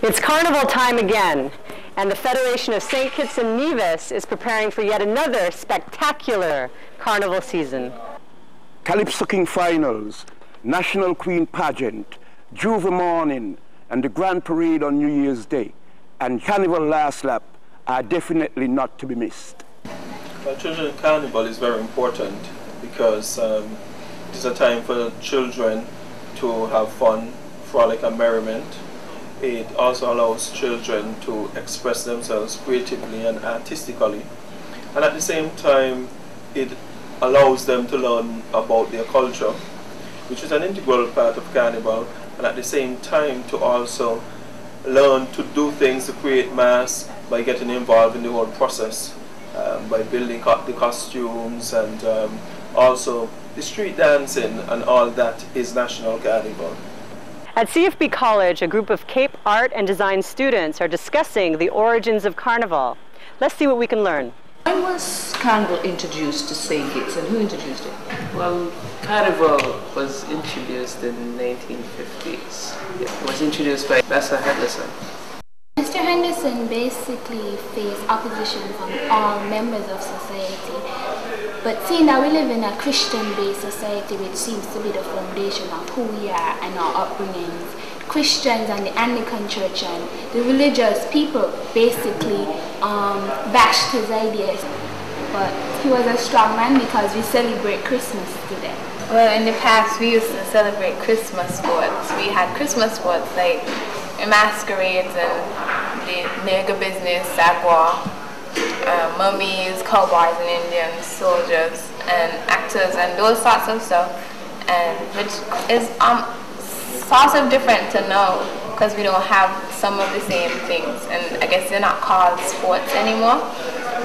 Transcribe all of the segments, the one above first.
It's Carnival time again, and the Federation of St. Kitts-Nevis is preparing for yet another spectacular Carnival season. Calypso King Finals, National Queen Pageant, Juve Morning, and the Grand Parade on New Year's Day, and Carnival Last Lap are definitely not to be missed. Well, Children's Carnival is very important because it is a time for children to have fun, frolic and merriment. It also allows children to express themselves creatively and artistically, and at the same time it allows them to learn about their culture, which is an integral part of Carnival, and at the same time to also learn to do things to create mass by getting involved in the whole process, by building the costumes and also the street dancing, and all that is National Carnival. At CFB College, a group of Cape Art and Design students are discussing the origins of Carnival. Let's see what we can learn. When was Carnival introduced to St. Kitts, and who introduced it? Well, Carnival was introduced in the 1950s. It was introduced by Mr. Henderson. Mr. Henderson basically faced opposition from all members of society. But seeing that we live in a Christian-based society, which seems to be the foundation of who we are and our upbringings, Christians and the Anglican Church and the religious people basically bashed his ideas. But he was a strong man because we celebrate Christmas today. Well, in the past we used to celebrate Christmas sports. We had Christmas sports like masquerades and the nigger business, sagwa, mummies, cowboys and Indians, soldiers and actors and those sorts of stuff, and which is sort of different to now because we don't have some of the same things, and I guess they're not called sports anymore.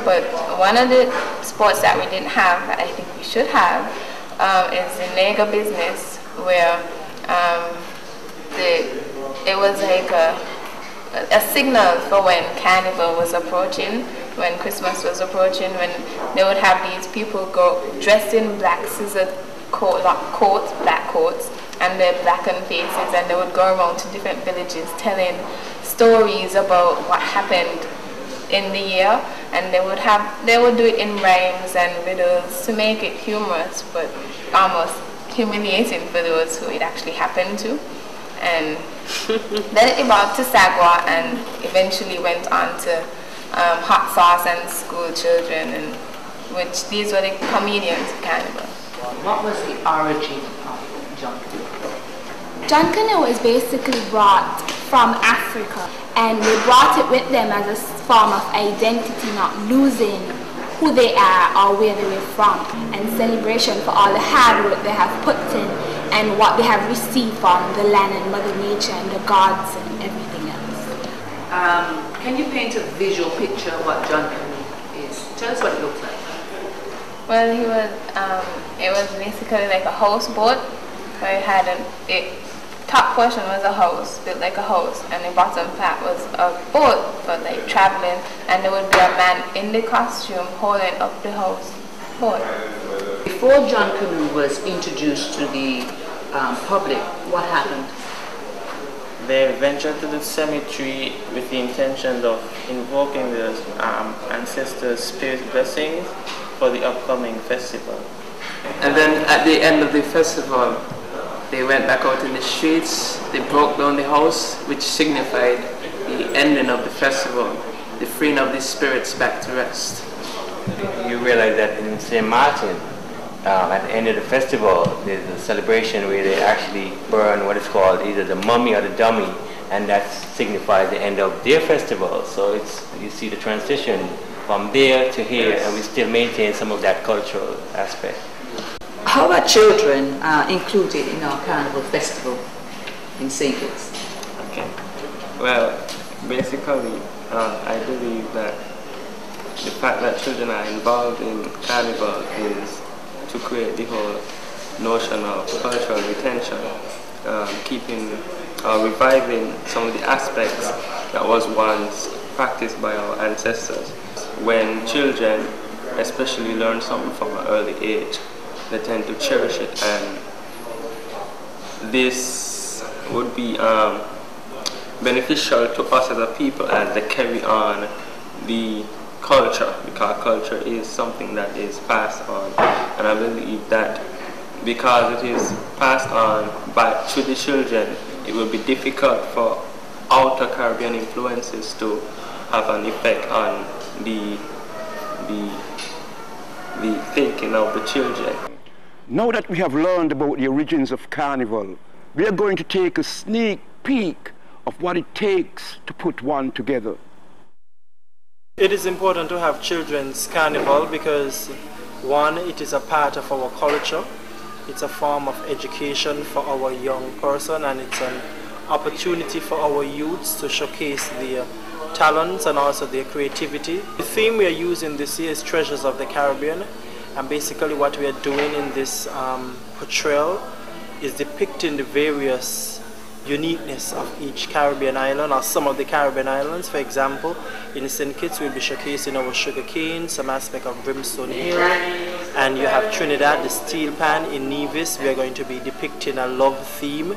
But one of the sports that we didn't have that I think we should have is the nigger business, where it was like a signal for when Carnival was approaching, when Christmas was approaching, when they would have these people go dressed in black scissored black coats, and their blackened faces, and they would go around to different villages telling stories about what happened in the year, and they would do it in rhymes and riddles to make it humorous, but almost humiliating for those who it actually happened to. And then it evolved to sagwa, and eventually went on to hot sauce and school children, and which these were the comedians of Carnival. What was the origin of John Canoe? John Canoe was basically brought from Africa, and they brought it with them as a form of identity, not losing who they are or where they were from, and celebration for all the hard work they have put in and what they have received from the land and Mother Nature and the gods and everything else. Can you paint a visual picture of what John Canoe is? Tell us what it looks like. Well, it was basically like a houseboat, where it had top portion was a house, built like a house, and the bottom part was a boat for like traveling, and there would be a man in the costume holding up the house boat. Before John Canoe was introduced to the public, what happened? They ventured to the cemetery with the intention of invoking the ancestors' spirit blessings for the upcoming festival. And then at the end of the festival, they went back out in the streets, they broke down the house, which signified the ending of the festival, the freeing of the spirits back to rest. You realize that in St. Martin, at the end of the festival, there's a celebration where they actually burn what is called either the mummy or the dummy, and that signifies the end of their festival. So you see the transition from there to here, and we still maintain some of that cultural aspect. How are children included in our Carnival festival in St. Kitts? Okay. Well, basically, I believe that the fact that children are involved in Carnival is to create the whole notion of cultural retention, keeping reviving some of the aspects that was once practiced by our ancestors. When children especially learn something from an early age, they tend to cherish it, and this would be beneficial to us as a people as they carry on the culture, because culture is something that is passed on, and I believe that because it is passed on to the children, it will be difficult for outer Caribbean influences to have an effect on the thinking of the children. Now that we have learned about the origins of Carnival, we are going to take a sneak peek of what it takes to put one together. It is important to have children's carnival because, one, it is a part of our culture. It's a form of education for our young person, and it's an opportunity for our youths to showcase their talents and also their creativity. The theme we are using this year is Treasures of the Caribbean, and basically what we are doing in this portrayal is depicting the various uniqueness of each Caribbean island, or some of the Caribbean islands. For example, in St. Kitts we'll be showcasing our sugar cane, some aspect of Brimstone Hill, and you have Trinidad, the steel pan. In Nevis we are going to be depicting a love theme,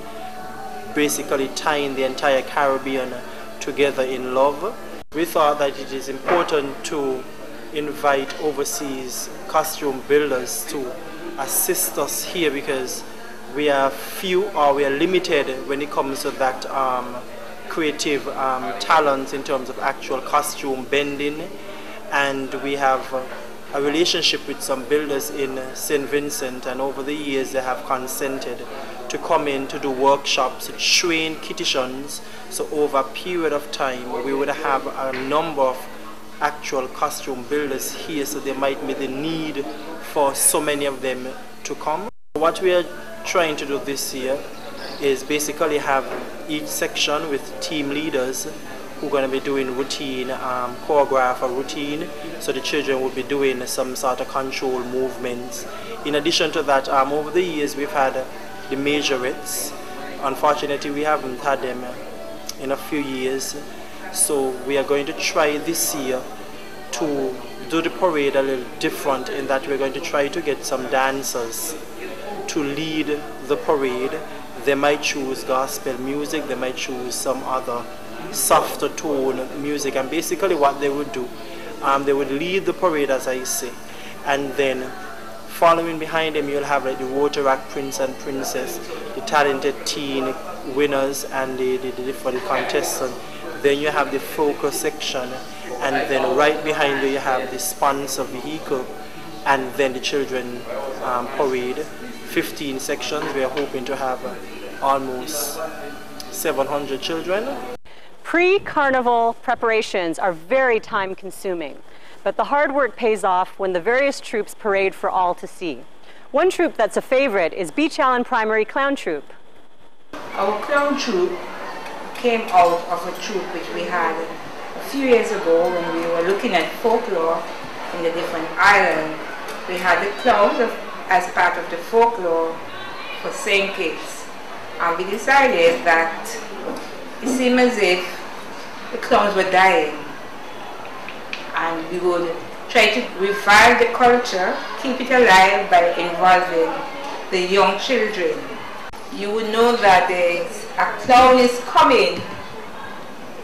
basically tying the entire Caribbean together in love. We thought that it is important to invite overseas costume builders to assist us here because we are few, or we are limited when it comes to that creative talent in terms of actual costume bending, and we have a relationship with some builders in St. Vincent, and over the years they have consented to come in to do workshops, to train Kittitians. So over a period of time we would have a number of actual costume builders here, so there might be the need for so many of them to come. What we are trying to do this year is basically have each section with team leaders who are going to be doing routine, choreograph a routine, so the children will be doing some sort of control movements. In addition to that, over the years we've had the majorettes. Unfortunately we haven't had them in a few years, so we are going to try this year to do the parade a little different, in that we're going to try to get some dancers to lead the parade. They might choose gospel music, they might choose some other softer tone music, and basically what they would do, they would lead the parade, as I say, and then following behind them you'll have like the Rotaract Prince and Princess, the talented teen winners and the different contestants. Then you have the focus section, and then right behind you have the sponsor vehicle, and then the children parade. 15 sections. We are hoping to have almost 700 children. Pre-carnival preparations are very time-consuming, but the hard work pays off when the various troupes parade for all to see. One troupe that's a favorite is Beach Island Primary Clown Troupe. Our clown troupe came out of a troupe which we had a few years ago when we were looking at folklore in the different islands. We had the clowns as part of the folklore for St. Kitts, and we decided that it seemed as if the clowns were dying, and we would try to revive the culture, keep it alive by involving the young children. You would know that a clown is coming.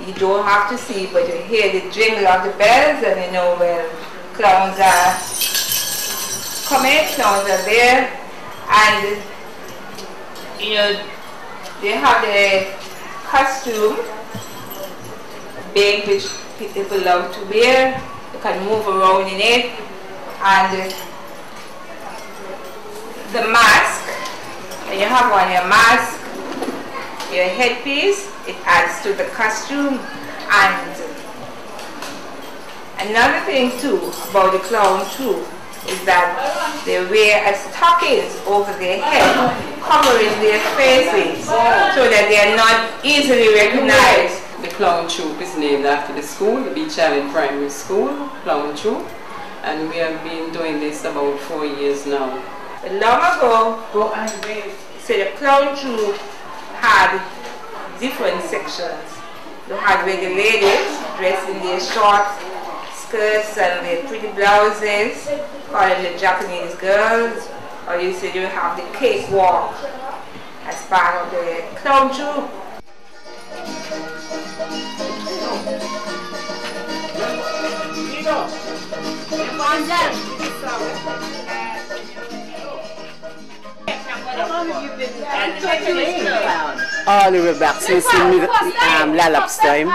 You don't have to see, but you hear the jingle of the bells, and you know when clowns are coming, clowns are there, and you know they have the costume, big, which people love to wear. You can move around in it, and the mask. When you have on your mask, your headpiece, it adds to the costume. And another thing too about the clown too is that they wear stockings over their head, covering their faces, so that they are not easily recognized. The clown troupe is named after the school, the Beach Island Primary School clown troupe, and we have been doing this about 4 years now. Long ago, so the clown troupe had different sections. You had regular ladies dressed in their short skirts and their pretty blouses, calling the Japanese girls, or you said you have the cakewalk as part of the clown troupe. How long have you been clown? All the way back since Lalap's time.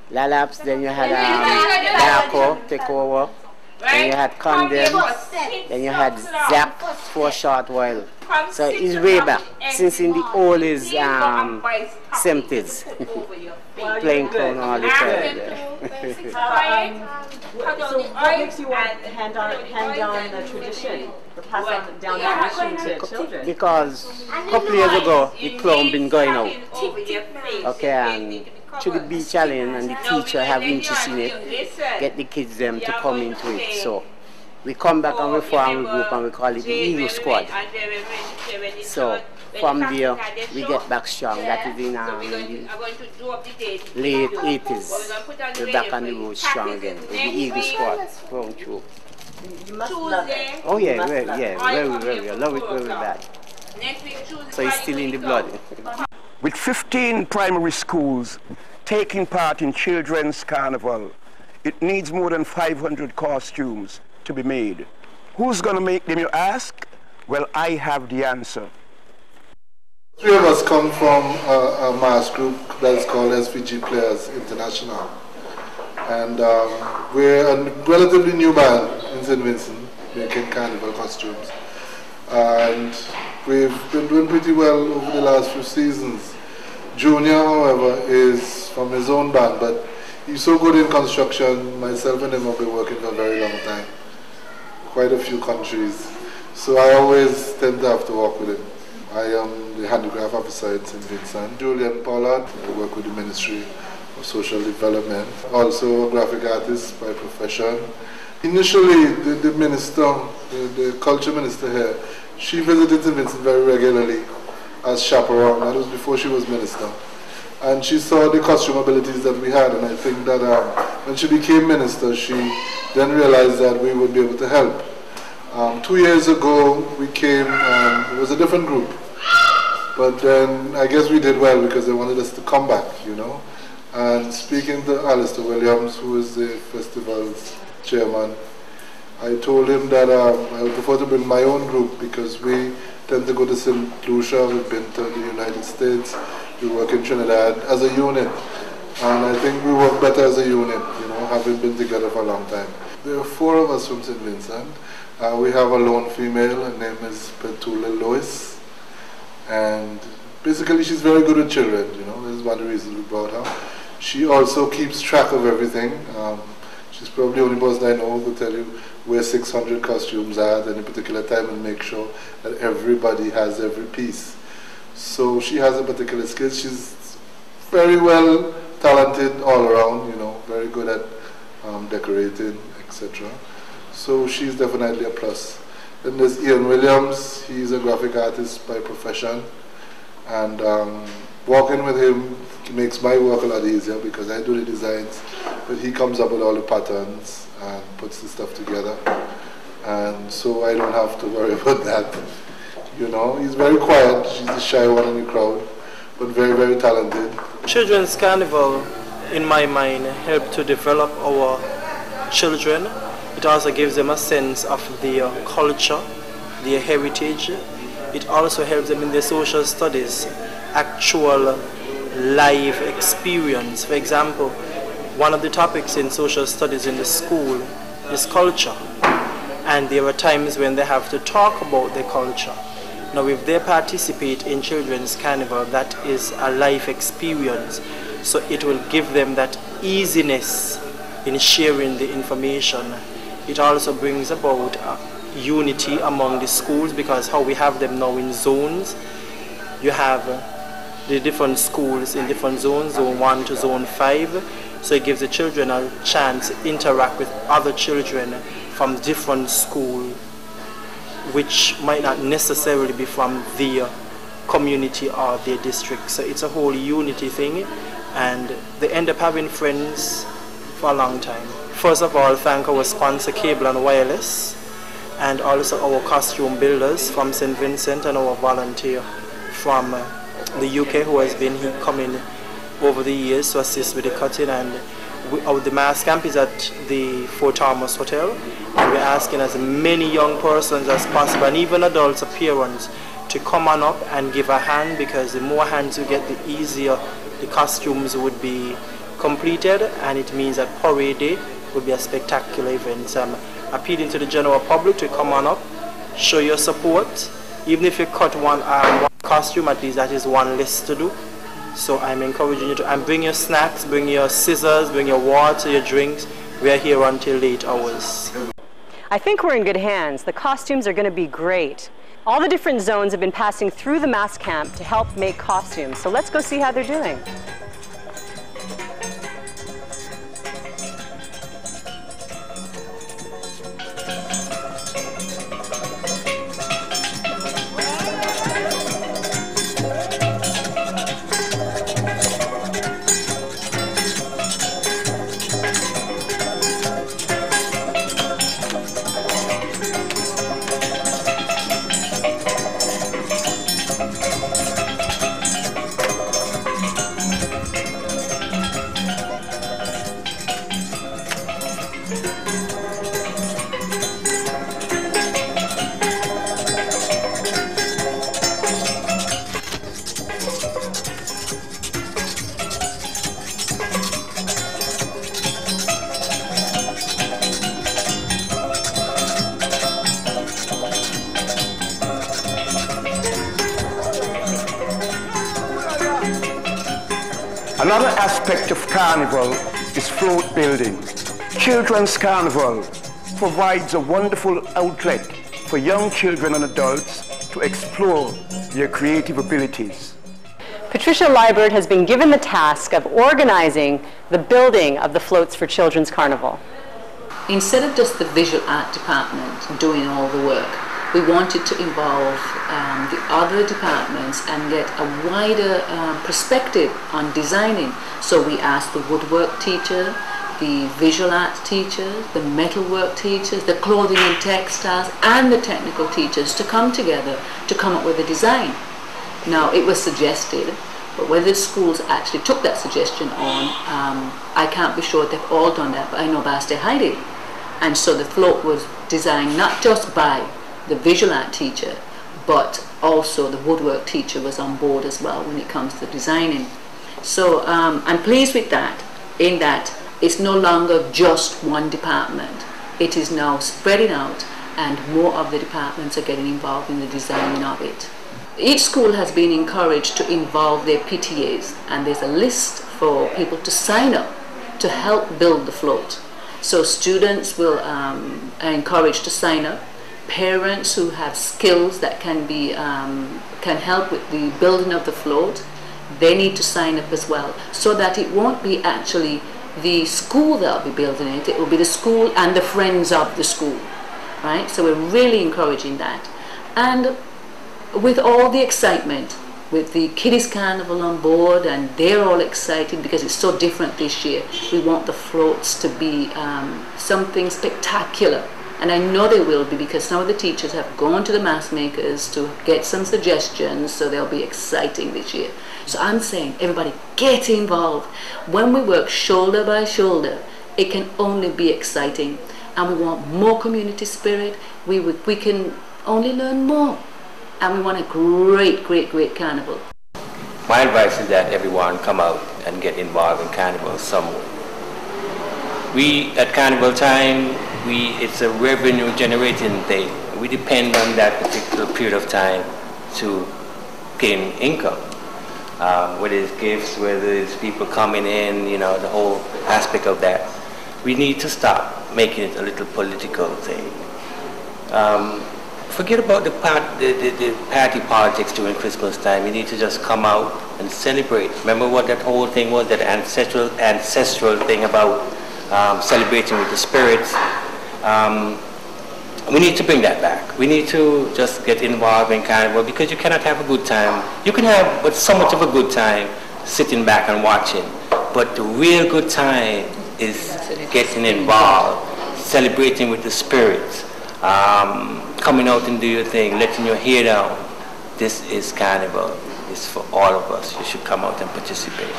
Lalap's, then you had Darko take over, then you had Condense, then you had Zap for a short while. So it's way back, since in the old is 70s, playing clown all the time. So what makes you want to hand down the tradition, or pass down the tradition to children? Because a couple years ago, the clown been going out. Okay, and to the beach challenge, and the teacher have interest in it, get the kids them to come into it. So we come back and we form a group and we call it the Eagle Squad. So from there we get back strong. That is in the late 80s. We're back on the road strong again with the Eagle Squad from through. You must love it. Oh yeah, very, very. I love it very bad. So it's still in the blood. With 15 primary schools taking part in Children's Carnival, it needs more than 500 costumes to be made. Who's going to make them, you ask? Well, I have the answer. 3 of us come from a mass group that's called SVG Players International. And we're a relatively new band in St. Vincent, making carnival costumes. And we've been doing pretty well over the last few seasons. Junior, however, is from his own band, but he's so good in construction. Myself and him have been working for a very long time, quite a few countries. So I always tend to have to work with him. I am the handicraft officer in St. Vincent. Julian Pollard, I work with the Ministry of Social Development. Also a graphic artist by profession. Initially, the minister, the culture minister here, she visited St. Vincent very regularly as chaperone. That was before she was minister. And she saw the costume abilities that we had, and I think that when she became minister, she then realized that we would be able to help. 2 years ago, we came, it was a different group, but then I guess we did well because they wanted us to come back, you know. And speaking to Alistair Williams, who is the festival's chairman, I told him that I would prefer to bring my own group because we tend to go to St. Lucia, we've been to the United States, we work in Trinidad as a unit. And I think we work better as a unit, you know, having been together for a long time. There are 4 of us from St. Vincent. We have a lone female, her name is Petula Lois. And basically she's very good with children, you know, this is one of the reasons we brought her. She also keeps track of everything. She's probably the only person I know who will tell you where 600 costumes are at any particular time and make sure that everybody has every piece. So she has a particular skill. She's very well talented all around, you know, very good at decorating, etc. So she's definitely a plus. Then there's Ian Williams. He's a graphic artist by profession. And working with him makes my work a lot easier because I do the designs, but he comes up with all the patterns and puts the stuff together. And so I don't have to worry about that. You know, he's very quiet. She's the shy one in the crowd, but very, very talented. Children's Carnival, in my mind, helped to develop our children. It also gives them a sense of their culture, their heritage. It also helps them in their social studies, actual live experience. For example, one of the topics in social studies in the school is culture. And there are times when they have to talk about their culture. Now, if they participate in Children's Carnival, that is a life experience. So it will give them that easiness in sharing the information. It also brings about unity among the schools because how we have them now in zones. You have the different schools in different zones, zone 1 to zone 5. So it gives the children a chance to interact with other children from different schools, which might not necessarily be from their community or their district. So it's a whole unity thing, and they end up having friends for a long time. First of all, thank our sponsor Cable and Wireless, and also our costume builders from St. Vincent, and our volunteer from the UK who has been coming over the years to assist with the cutting. And the mass camp is at the Fort Thomas Hotel, and we're asking as many young persons as possible, and even adults or parents, to come on up and give a hand, because the more hands you get, the easier the costumes would be completed, and it means that Parade Day will be a spectacular event. Appealing to the general public to come on up, show your support. Even if you cut one costume, at least that is one less to do. So I'm encouraging you to, and bring your snacks, bring your scissors, bring your water, your drinks. We are here until late hours. I think we're in good hands. The costumes are going to be great. All the different zones have been passing through the mass camp to help make costumes. So let's go see how they're doing. Another aspect of Carnival is float building. Children's Carnival provides a wonderful outlet for young children and adults to explore their creative abilities. Patricia Liebert has been given the task of organizing the building of the floats for Children's Carnival. Instead of just the visual art department doing all the work, we wanted to involve the other departments and get a wider perspective on designing. So we asked the woodwork teacher, the visual arts teachers, the metalwork teachers, the clothing and textiles, and the technical teachers to come together to come up with a design. Now, it was suggested, but whether the schools actually took that suggestion on, I can't be sure they've all done that, but I know Baste Heide did. And so the float was designed not just by the visual art teacher, but also the woodwork teacher was on board as well when it comes to designing. So I'm pleased with that, in that it's no longer just one department. It is now spreading out, and more of the departments are getting involved in the designing of it. Each school has been encouraged to involve their PTAs, and there's a list for people to sign up to help build the float. So students will are encouraged to sign up. Parents who have skills that can help with the building of the float, they need to sign up as well, so that it won't be actually the school that will be building it, it will be the school and the friends of the school, right? So we're really encouraging that. And with all the excitement, with the Kiddies Carnival on board, and they're all excited because it's so different this year, we want the floats to be something spectacular. And I know they will be, because some of the teachers have gone to the mask makers to get some suggestions, so they'll be exciting this year. So I'm saying, everybody get involved. When we work shoulder by shoulder, it can only be exciting. And we want more community spirit. We can only learn more. And we want a great, great, great carnival. My advice is that everyone come out and get involved in Carnival somewhere. We, at Carnival time, it's a revenue generating thing. We depend on that particular period of time to gain income. Whether it's gifts, whether it's people coming in, you know, the whole aspect of that. We need to stop making it a little political thing. Forget about the party politics during Christmas time. You need to just come out and celebrate. Remember what that whole thing was, that ancestral thing about celebrating with the spirits. We need to bring that back. We need to just get involved in Carnival, because you cannot have a good time. You can have so much of a good time sitting back and watching, but the real good time is getting involved, celebrating with the spirits, coming out and do your thing, letting your hair down. This is Carnival. It's for all of us. You should come out and participate.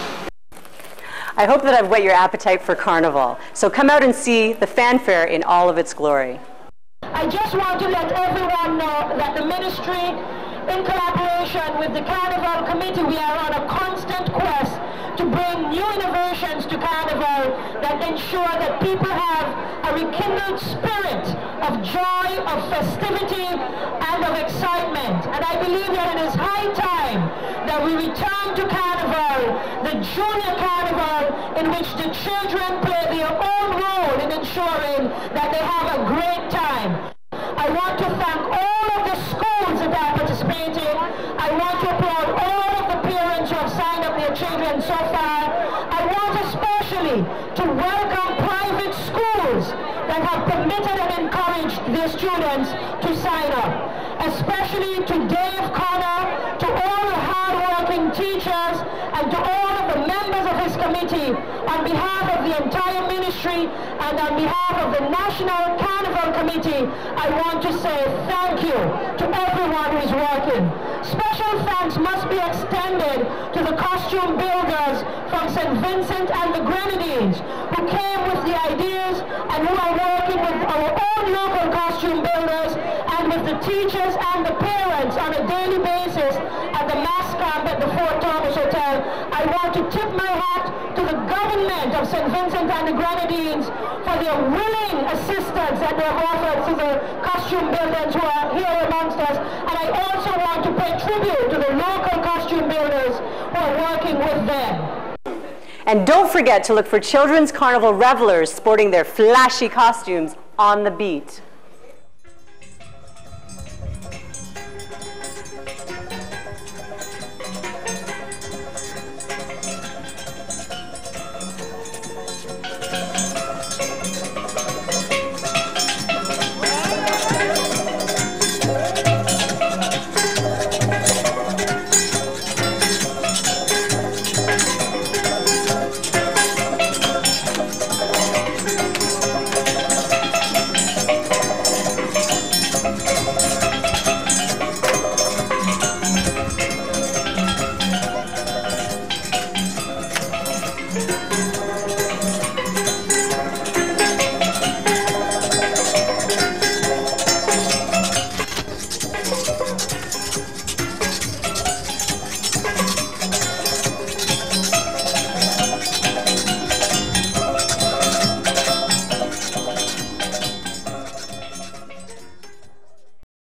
I hope that I've whet your appetite for Carnival. So come out and see the fanfare in all of its glory. I just want to let everyone know that the ministry, in collaboration with the Carnival Committee, we are on a constant quest to bring new innovations to Carnival that ensure that people have a rekindled spirit of joy, of festivity, and of excitement. And I believe that it is high time that we return to Carnival, the junior Carnival, in which the children play their own role in ensuring that they have a great time. I want to thank all of the schools that are participating. I want to applaud all of the parents who have signed up their children so far. I want especially to welcome private schools that have permitted and encouraged their students to sign up. Especially to Dave Connor, to all the hard-working teachers, and to all of the members of his committee, on behalf of the entire ministry and on behalf of the National Carnival Committee, I want to say thank you to everyone who is working. Special thanks must be extended to the costume builders from St. Vincent and the Grenadines, who came with the ideas and who are working with our own local costume builders and with the teachers and the parents on a daily basis at the mass camp at the Fort Thomas Hotel. I want to tip my hat to the government of St. Vincent and the Grenadines for their willing assistance that they have offered to the costume builders who are here amongst us. And I also want to pay tribute to the local costume builders who are working with them. And don't forget to look for Children's Carnival revelers sporting their flashy costumes on the beat.